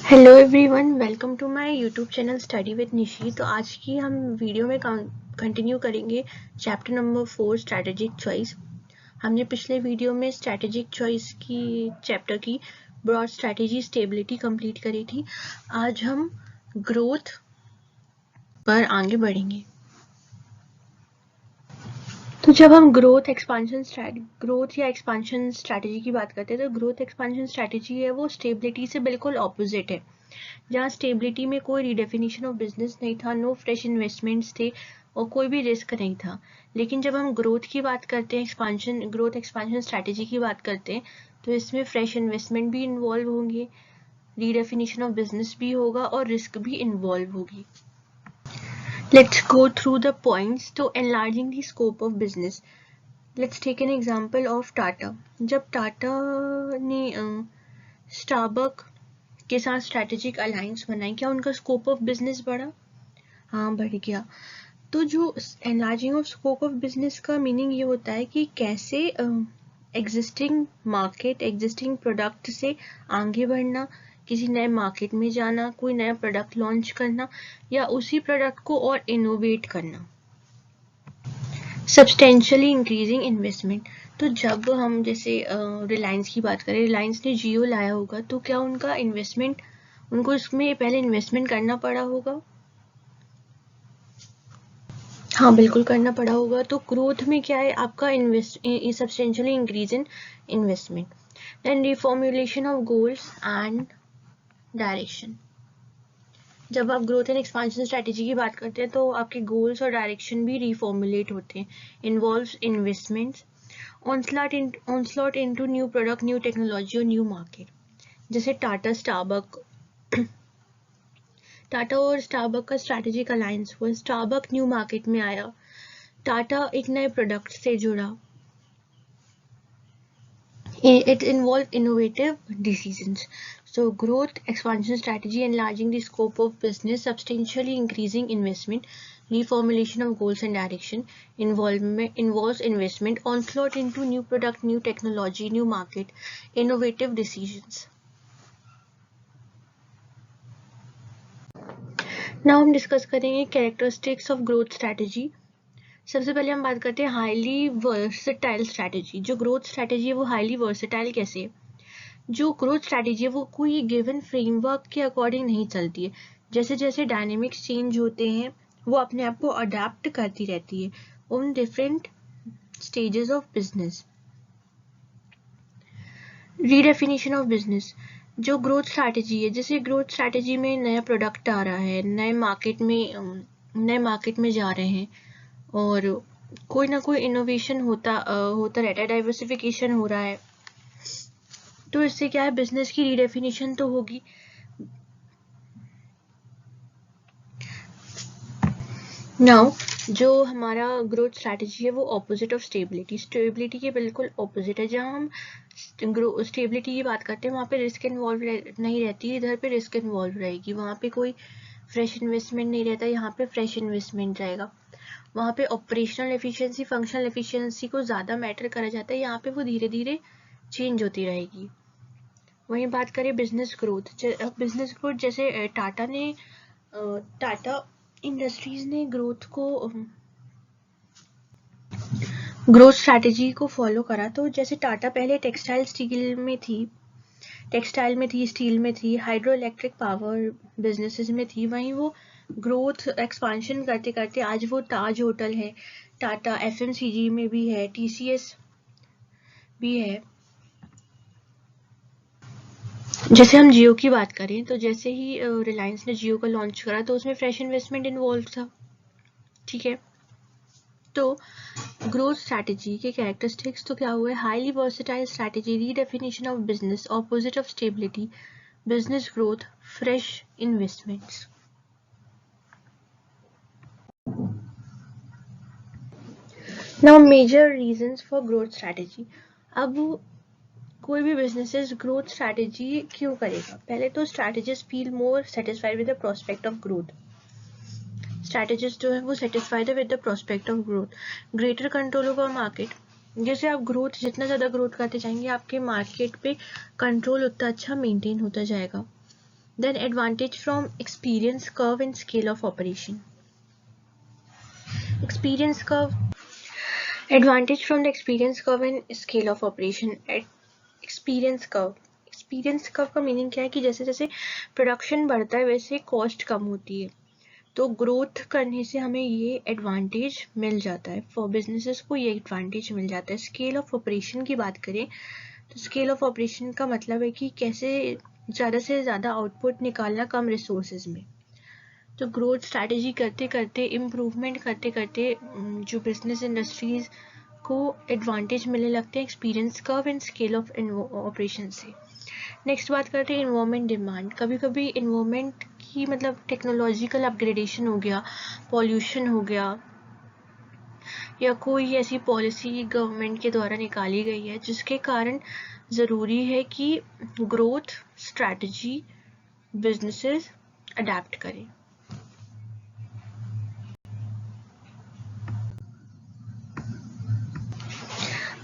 Hello everyone, welcome to my YouTube channel study with Nishi. तो आज की हम वीडियो में कंटिन्यू करेंगे चैप्टर नंबर 4 स्ट्रैटेजिक चॉइस। हमने पिछले वीडियो में स्ट्रैटेजिक चॉइस की चैप्टर की ब्रॉड स्ट्रैटेजी स्टेबिलिटी कंप्लीट करी थी। आज हम ग्रोथ पर आगे बढ़ेंगे। तो जब हम ग्रोथ या एक्सपांशन स्ट्रैटेजी की बात करते हैं तो ग्रोथ एक्सपांशन स्ट्रैटेजी है वो स्टेबिलिटी से बिल्कुल ऑपोजिट है। जहाँ स्टेबिलिटी में कोई रिडेफिनेशन ऑफ बिजनेस नहीं था, नो फ्रेश इन्वेस्टमेंट्स थे और कोई भी रिस्क नहीं था। लेकिन जब हम ग्रोथ की बात करते हैं, ग्रोथ एक्सपांशन स्ट्रैटेजी की बात करते हैं, तो इसमें फ्रेश इन्वेस्टमेंट भी इन्वॉल्व होंगे, रिडेफिनेशन ऑफ बिजनेस भी होगा और रिस्क भी इन्वॉल्व होगी। Let's go through the points to enlarging the scope of business. Let's take an example of Tata. जब टाटा ने स्टारबक के साथ स्ट्रैटेजिक अलायंस बनाई, क्या उनका स्कोप ऑफ बिजनेस बढ़ा? हाँ, बढ़ गया। तो जो enlarging of scope of business का मीनिंग ये होता है कि कैसे एग्जिस्टिंग मार्केट, एग्जिस्टिंग प्रोडक्ट से आगे बढ़ना, किसी नए मार्केट में जाना, कोई नया प्रोडक्ट लॉन्च करना या उसी प्रोडक्ट को और इनोवेट करना। Substantially increasing investment. तो जब हम जैसे रिलायंस की बात करें, रिलायंस ने जियो लाया होगा तो क्या उनको इसमें पहले इन्वेस्टमेंट करना पड़ा होगा? हाँ, बिल्कुल करना पड़ा होगा। तो ग्रोथ में क्या है आपका substantially increase in investment. Then reformulation of goals and direction. जब आप ग्रोथ एंड एक्सपांशन स्ट्रेटेजी की बात करते हैं तो आपके गोल्स और डायरेक्शन भी रिफॉर्मुलेट होते हैं। Involves investments, onslaught into new product, new technology और न्यू मार्केट। जैसे टाटा और स्टारबक का स्ट्रैटेजिक अलायंस हुआ। स्टारबक न्यू मार्केट में आया, टाटा एक नए प्रोडक्ट से जुड़ा। It involved innovative decisions. So growth expansion strategy, enlarging the scope of business, substantially increasing investment, reformulation of goals and direction, involves investment, onslaught into new product, new technology, new market, innovative decisions. Now हम discuss करेंगे characteristics of growth strategy. सबसे पहले हम बात करते हैं highly versatile strategy. जो growth strategy है वो हाईली वर्सेटाइल कैसे है? जो ग्रोथ स्ट्रैटेजी है वो कोई गिवन फ्रेमवर्क के अकॉर्डिंग नहीं चलती है। जैसे जैसे डायनेमिक्स चेंज होते हैं वो अपने आप को अडेप्ट करती रहती है उन different stages of business. Redefinition of business. जो ग्रोथ स्ट्रैटेजी है, जैसे ग्रोथ स्ट्रैटेजी में नया प्रोडक्ट आ रहा है, नए मार्केट में जा रहे हैं और कोई ना कोई इनोवेशन होता रहता है, डाइवर्सिफिकेशन हो रहा है, तो इससे क्या है, बिजनेस की रीडेफिनेशन तो होगी। नाउ जो हमारा ग्रोथ स्ट्रैटेजी है वो ऑपोजिट ऑफ स्टेबिलिटी के बिल्कुल ऑपोजिट है। जहाँ हम स्टेबिलिटी की बात करते हैं वहाँ पे रिस्क इन्वॉल्व नहीं रहती, इधर पे रिस्क इन्वॉल्व रहेगी। वहाँ पे कोई फ्रेश इन्वेस्टमेंट नहीं रहता, यहाँ पे फ्रेश इन्वेस्टमेंट रहेगा। वहाँ पे ऑपरेशनल एफिशिएंसी, फंक्शनल एफिशिएंसी को ज़्यादा मैटर करा जाता है, यहाँ पे वो धीरे धीरे चेंज होती रहेगी। वहीं बात करें बिजनेस ग्रोथ, जैसे टाटा इंडस्ट्रीज ने ग्रोथ स्ट्रैटेजी को फॉलो करा। तो जैसे टाटा पहले टेक्सटाइल में थी, स्टील में थी, हाइड्रो इलेक्ट्रिक पावर बिजनेसेस में थी। वहीं वो ग्रोथ एक्सपांशन करते करते आज वो ताज होटल है, टाटा एफएमसीजी में भी है, टीसीएस भी है। जैसे हम जियो की बात करें तो जैसे ही रिलायंस ने जियो को लॉन्च करा तो उसमें फ्रेश इन्वेस्टमेंट इन्वॉल्व था, ठीक है। तो ग्रोथ स्ट्रैटेजी के कैरेक्टरिस्टिक्स तो क्या हुए? Highly versatile strategy, redefinition of business, opposite of stability, business growth, fresh investments. Now major reasons for growth strategy. अब कोई भी बिजनेसेस ग्रोथ स्ट्रैटेजी क्यों करेगा? पहले तो strategist feel more satisfied with the prospect of growth. Strategist जो है वो सेटिस्फाइड है with the prospect of growth. Greater control over market. जैसे आप जितना ज़्यादा ग्रोथ करते जाएंगे आपके मार्केट पे कंट्रोल उतना अच्छा मेंटेन होता जाएगा। Then advantage from experience curve and scale of operation. Experience curve. Advantage from the experience curve and scale of operation. Experience curve. Experience curve का मीनिंग क्या है कि जैसे जैसे प्रोडक्शन बढ़ता है वैसे कॉस्ट कम होती है, तो ग्रोथ करने से हमें ये एडवांटेज मिल जाता है. फॉर बिजनेसेस को ये एडवांटेज मिल जाता है. स्केल ऑफ ऑपरेशन की बात करें तो स्केल ऑफ ऑपरेशन का मतलब है कि कैसे ज़्यादा से ज़्यादा आउटपुट निकालना कम रिसोर्सेज में. तो ग्रोथ स्ट्रैटेजी करते करते, इम्प्रूवमेंट करते करते जो बिजनेस इंडस्ट्रीज को एडवांटेज मिलने लगते हैं experience curve and scale of operation से. नेक्स्ट बात करते हैं इन्वायरमेंट डिमांड. कभी कभी इन्वायरमेंट की मतलब टेक्नोलॉजिकल अपग्रेडेशन हो गया, पॉल्यूशन हो गया, या कोई ऐसी पॉलिसी गवर्नमेंट के द्वारा निकाली गई है जिसके कारण ज़रूरी है कि ग्रोथ स्ट्रैटेजी बिजनेसेस अडेप्ट करें.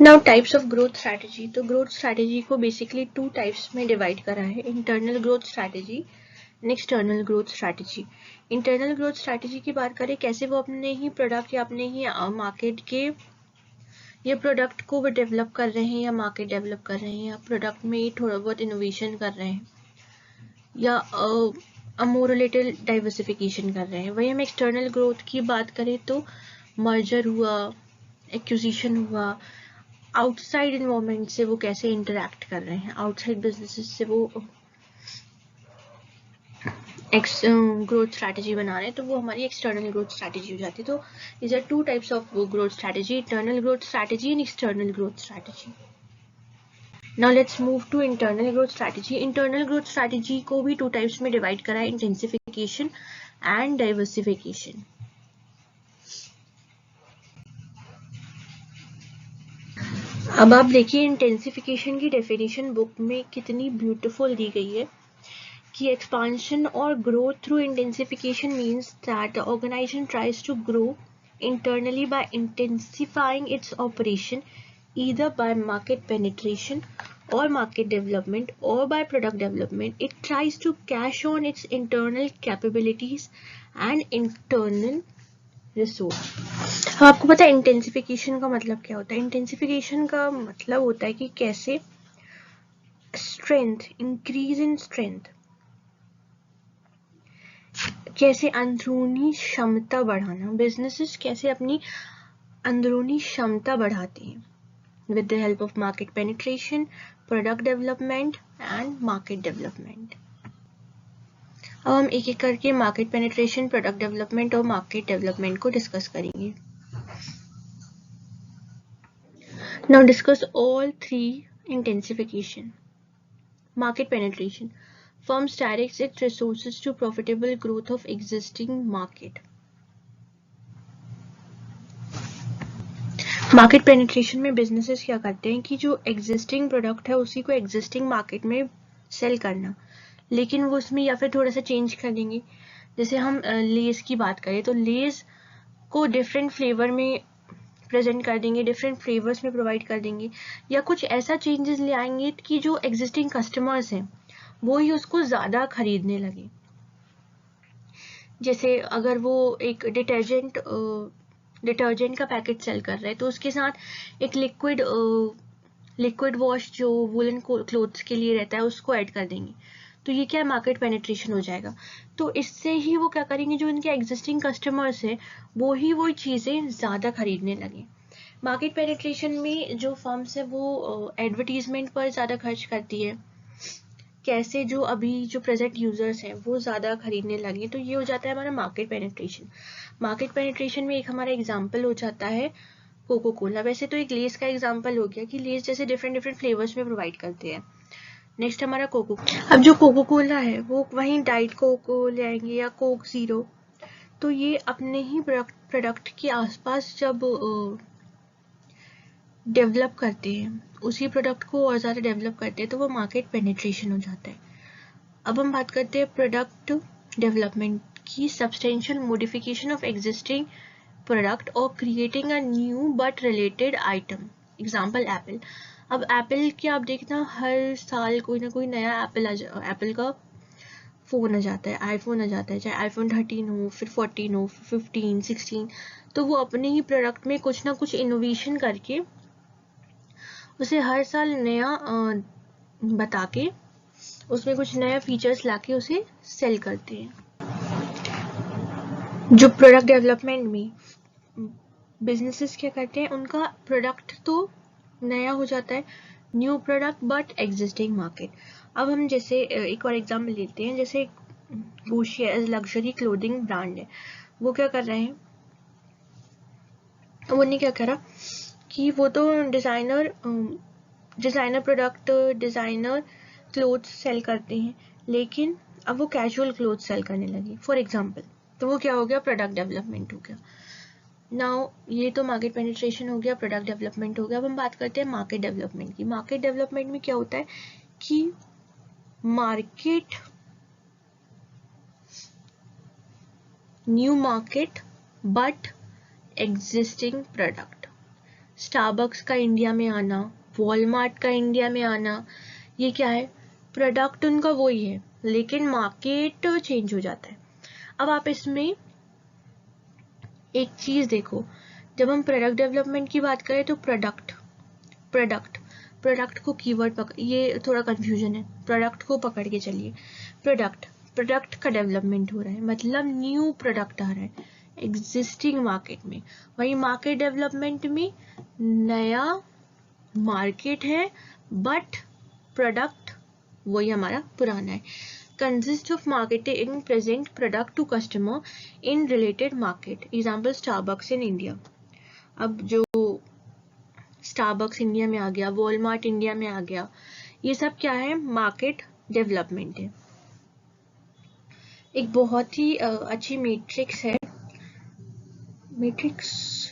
Now types of growth strategy. तो ग्रोथ स्ट्रैटेजी को बेसिकली 2 टाइप्स में डिवाइड करा है, internal growth strategy and external growth strategy. Internal growth strategy की बात करें कैसे वो अपने ही प्रोडक्ट या अपने ही मार्केट के ये प्रोडक्ट को वो डेवलप कर रहे हैं या मार्केट डेवलप कर रहे हैं या प्रोडक्ट में थोड़ा बहुत इनोवेशन कर रहे हैं या मोर रिलेटेड डाइवर्सिफिकेशन कर रहे हैं. वही हम एक्सटर्नल ग्रोथ की बात करें तो मर्जर हुआ, एक्विजिशन हुआ, आउटसाइड इन्वायरमेंट से वो कैसे इंटरेक्ट कर रहे हैं, आउटसाइड बिजनेसेस से वो ग्रोथ स्ट्रैटेजी बना रहे हैं, तो वो हमारी एक्सटर्नल ग्रोथ स्ट्रैटेजी हो जाती है. तो these are 2 types of growth strategy, internal growth strategy and external growth strategy. Now let's move to internal growth strategy. Internal growth strategy को भी 2 टाइप्स में डिवाइड करा है, इंटेंसिफिकेशन एंड डाइवर्सिफिकेशन. अब आप देखिए इंटेंसिफिकेशन की डेफिनेशन बुक में कितनी ब्यूटीफुल दी गई है कि expansion or growth through intensification means that the organization tries to grow internally by intensifying its operation either by market penetration or market development or by product development. It tries to cash on its internal capabilities and internal resource. आपको पता है intensification का मतलब क्या होता है? Intensification का मतलब होता है कि कैसे स्ट्रेंथ, इंक्रीज इन स्ट्रेंथ, कैसे अंदरूनी क्षमता बढ़ाना, बिजनेसेस कैसे अपनी अंदरूनी क्षमता बढ़ाते हैं with the help of market penetration, product development and market development. अब हम एक एक करके मार्केट पेनिट्रेशन, प्रोडक्ट डेवलपमेंट और मार्केट डेवलपमेंट को डिस्कस करेंगे. Now discuss all 3 intensification. Market penetration. Firms directs its resources to profitable growth of existing market. Market penetration में businesses क्या करते हैं कि जो एग्जिस्टिंग प्रोडक्ट है उसी को एग्जिस्टिंग मार्केट में सेल करना, लेकिन वो उसमें या फिर थोड़ा सा चेंज कर देंगे. जैसे हम लेस की बात करें तो लेस को डिफरेंट फ्लेवर में प्रेजेंट कर देंगे, डिफरेंट फ्लेवर्स में प्रोवाइड कर देंगे, या कुछ ऐसा चेंजेस ले आएंगे कि जो एग्जिस्टिंग कस्टमर्स हैं वो ही उसको ज़्यादा खरीदने लगे. जैसे अगर वो एक डिटर्जेंट का पैकेट सेल कर रहे हैं तो उसके साथ एक लिक्विड वॉश जो वुलन क्लोथ्स के लिए रहता है उसको ऐड कर देंगे, तो ये क्या मार्केट पेनिट्रेशन हो जाएगा. तो इससे ही वो क्या करेंगे, जो इनके एग्जिस्टिंग कस्टमर्स हैं वो चीज़ें ज़्यादा खरीदने लगे. मार्केट पेनिट्रेशन में जो फर्म्स है वो एडवर्टीजमेंट पर ज़्यादा खर्च करती है, कैसे जो अभी जो प्रेजेंट यूजर्स हैं वो ज़्यादा खरीदने लगे, तो ये हो जाता है हमारा मार्केट पेनिट्रेशन. मार्केट पेनिट्रेशन में एक हमारा एग्जांपल हो जाता है कोको कोला. वैसे तो एक लेस का एग्जांपल हो गया कि लेस जैसे डिफरेंट फ्लेवर्स में प्रोवाइड करते हैं. नेक्स्ट हमारा कोको. अब जो कोको कोला है वो वहीं डाइट कोको ले आएंगे या कोक जीरो, तो ये अपने ही प्रोडक्ट के आसपास जब डेवलप करते हैं, उसी प्रोडक्ट को और ज़्यादा डेवलप करते हैं, तो वो मार्केट पेनिट्रेशन हो जाता है. अब हम बात करते हैं प्रोडक्ट डेवलपमेंट की. Substantial modification of existing product और creating a new but related item. Example Apple. अब एप्पल की आप देखना हर साल कोई ना कोई नया एप्पल का फ़ोन आ जाता है, आईफोन आ जाता है, चाहे आईफोन 13 हो, फिर 14 हो, फिर 15, 16, तो वो अपने ही प्रोडक्ट में कुछ ना कुछ इनोवेशन करके उसे हर साल नया बता के उसमें कुछ नया फीचर्स लाके उसे सेल करते हैं। जो प्रोडक्ट डेवलपमेंट में बिजनेसेस क्या करते हैं, उनका प्रोडक्ट तो नया हो जाता है, new product but existing market. अब हम जैसे एक और एग्जांपल लेते हैं, जैसे Gucci as luxury clothing brand है, वो क्या कर रहे हैं, वो नहीं क्या करा कि वो तो designer product, designer clothes sell करते हैं, लेकिन अब वो कैजुअल क्लोथ्स सेल करने लगे फॉर एग्जांपल, तो वो क्या हो गया, प्रोडक्ट डेवलपमेंट हो गया। नाउ ये तो मार्केट पेनिट्रेशन हो गया, प्रोडक्ट डेवलपमेंट हो गया। अब हम बात करते हैं मार्केट डेवलपमेंट की। मार्केट डेवलपमेंट में क्या होता है कि market, new market but existing product. Starbucks का इंडिया में आना, वॉलमार्ट का इंडिया में आना, ये क्या है, प्रोडक्ट उनका वही है लेकिन मार्केट चेंज हो जाता है। अब आप इसमें एक चीज देखो, जब हम प्रोडक्ट डेवलपमेंट की बात करें तो प्रोडक्ट को कीवर्ड ये थोड़ा कंफ्यूजन है, प्रोडक्ट को पकड़ के चलिए। प्रोडक्ट का डेवलपमेंट हो रहा है, मतलब न्यू प्रोडक्ट आ रहा है एग्जिस्टिंग मार्केट में। वही मार्केट डेवलपमेंट में नया मार्केट है बट प्रोडक्ट वही हमारा पुराना है। Consist of marketing present product to customer in related market, example Starbucks in India. अब जो स्टारबक्स इंडिया में आ गया, वॉलमार्ट इंडिया में आ गया, ये सब क्या है, मार्केट डेवलपमेंट है। एक बहुत ही अच्छी मैट्रिक्स है, मैट्रिक्स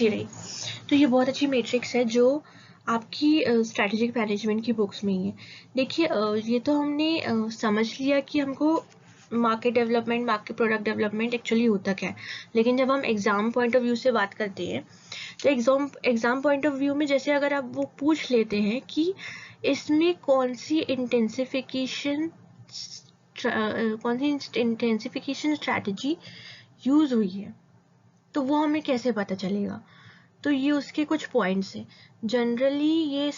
ही रही, तो ये बहुत अच्छी मैट्रिक्स है जो आपकी स्ट्रैटेजिक मैनेजमेंट की बुक्स में ही है। देखिए ये तो हमने समझ लिया कि हमको market development, market product development actually होता क्या है, लेकिन जब हम एग्जाम पॉइंट ऑफ व्यू से बात करते हैं तो एग्जाम पॉइंट ऑफ व्यू में जैसे अगर आप वो पूछ लेते हैं कि इसमें कौन सी इंटेंसिफिकेशन स्ट्रैटेजी यूज हुई है, तो वो हमें कैसे पता चलेगा, तो ये उसके कुछ पॉइंट्स हैं। जनरली ये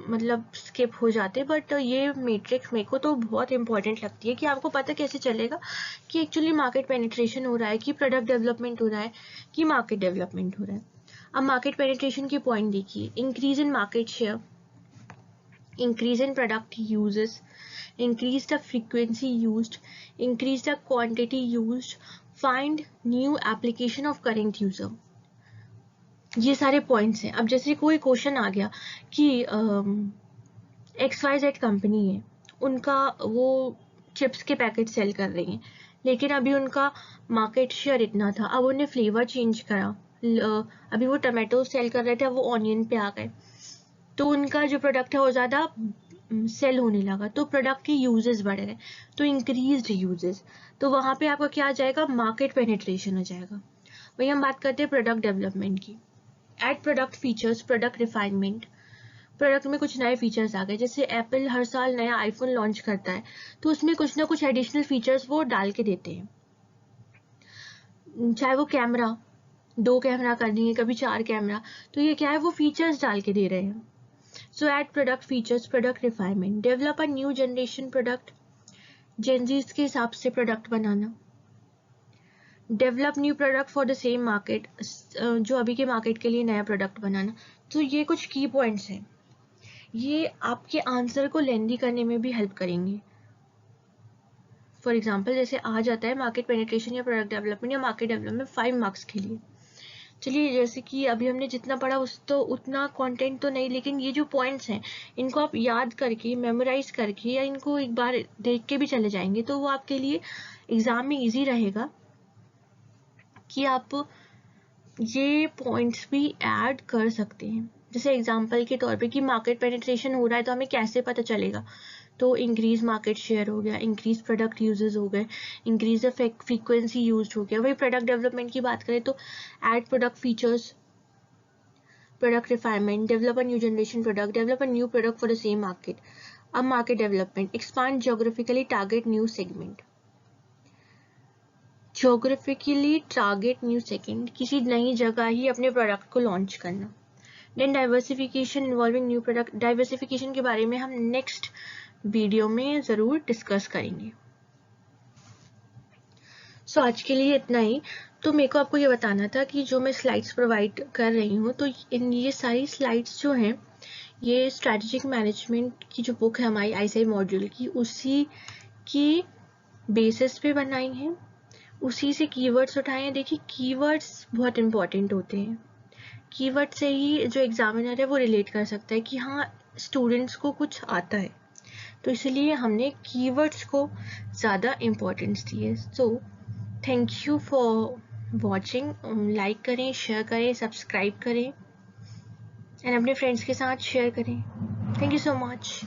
मतलब स्किप हो जाते, बट ये मैट्रिक्स मेरे को तो बहुत इंपॉर्टेंट लगती है कि आपको पता कैसे चलेगा कि एक्चुअली मार्केट पेनिट्रेशन हो रहा है, कि प्रोडक्ट डेवलपमेंट हो रहा है, कि मार्केट डेवलपमेंट हो रहा है। अब मार्केट पेनिट्रेशन के पॉइंट देखिए, increase in market share, increase in product uses, increase the frequency used, increase the quantity used, find new application of current user। ये सारे पॉइंट्स हैं। अब जैसे कोई क्वेश्चन आ गया कि XYZ कंपनी है, उनका वो चिप्स के पैकेट सेल कर रही हैं, लेकिन अभी उनका मार्केट शेयर इतना था, अब उन्हें फ्लेवर चेंज करा, अभी वो टमाटो सेल कर रहे थे, अब वो ऑनियन पे आ गए, तो उनका जो प्रोडक्ट है वो ज़्यादा सेल होने लगा, तो प्रोडक्ट के यूजेस बढ़ गए, तो इंक्रीज्ड यूजेस, तो वहाँ पे आपका क्या आ जाएगा, मार्केट पेनिट्रेशन आ जाएगा। वही हम बात करते हैं प्रोडक्ट डेवलपमेंट की। Add product features, product refinement, product में कुछ नए फीचर्स आ गए, जैसे एप्पल हर साल नया आईफोन लॉन्च करता है, तो उसमें कुछ ना कुछ एडिशनल फीचर्स वो डाल के देते हैं, चाहे वो कैमरा 2 कैमरा कर दिए, कभी 4 कैमरा, तो ये क्या है, वो फीचर्स डाल के दे रहे हैं। So add product features, product refinement, develop a new generation product, Gen Zs के हिसाब से product banana, develop new product for the same market, जो अभी के मार्केट के लिए नया प्रोडक्ट बनाना। तो ये कुछ की पॉइंट्स हैं, ये आपके आंसर को लेंदी करने में भी हेल्प करेंगे। फॉर एग्जाम्पल जैसे आ जाता है मार्केट पेनिट्रेशन या प्रोडक्ट डेवलपमेंट या मार्केट डेवलपमेंट 5 मार्क्स के लिए। चलिए जैसे कि अभी हमने जितना पढ़ा उस तो उतना कंटेंट तो नहीं, लेकिन ये जो पॉइंट्स हैं इनको आप याद करके, मेमोराइज करके, या इनको एक बार देख के भी चले जाएंगे तो वो आपके लिए एग्जाम में इजी रहेगा कि आप ये पॉइंट्स भी ऐड कर सकते हैं। जैसे एग्जाम्पल के तौर पे कि मार्केट पेनिट्रेशन हो रहा है तो हमें कैसे पता चलेगा, तो इंक्रीज मार्केट शेयर हो गया, इंक्रीज प्रोडक्ट यूजेस हो गए, इंक्रीज द फ्रीक्वेंसी यूज हो गया। वही प्रोडक्ट डेवलपमेंट की बात करें तो add product features, product refinement, develop a new generation product, develop a new product for the same market. अब market development, expand geographically target new segment. Geographically target new segment, किसी नई जगह ही अपने प्रोडक्ट को लॉन्च करना। Then diversification involving new product, diversification के बारे में हम नेक्स्ट वीडियो में ज़रूर डिस्कस करेंगे। सो आज के लिए इतना ही। तो मेरे को आपको ये बताना था कि जो मैं स्लाइड्स प्रोवाइड कर रही हूँ, तो ये सारी स्लाइड्स जो हैं ये स्ट्रैटेजिक मैनेजमेंट की जो बुक है हमारी ICI मॉड्यूल की, उसी की बेसिस पे बनाई है, उसी से कीवर्ड्स उठाए हैं। देखिए कीवर्ड्स बहुत इंपॉर्टेंट होते हैं, कीवर्ड से ही जो एग्जामिनर है वो रिलेट कर सकता है कि हाँ स्टूडेंट्स को कुछ आता है, तो इसलिए हमने कीवर्ड्स को ज़्यादा इम्पोर्टेंस दी है। So thank you for watching. Like करें, शेयर करें, सब्सक्राइब करें एंड अपने फ्रेंड्स के साथ शेयर करें। Thank you so much.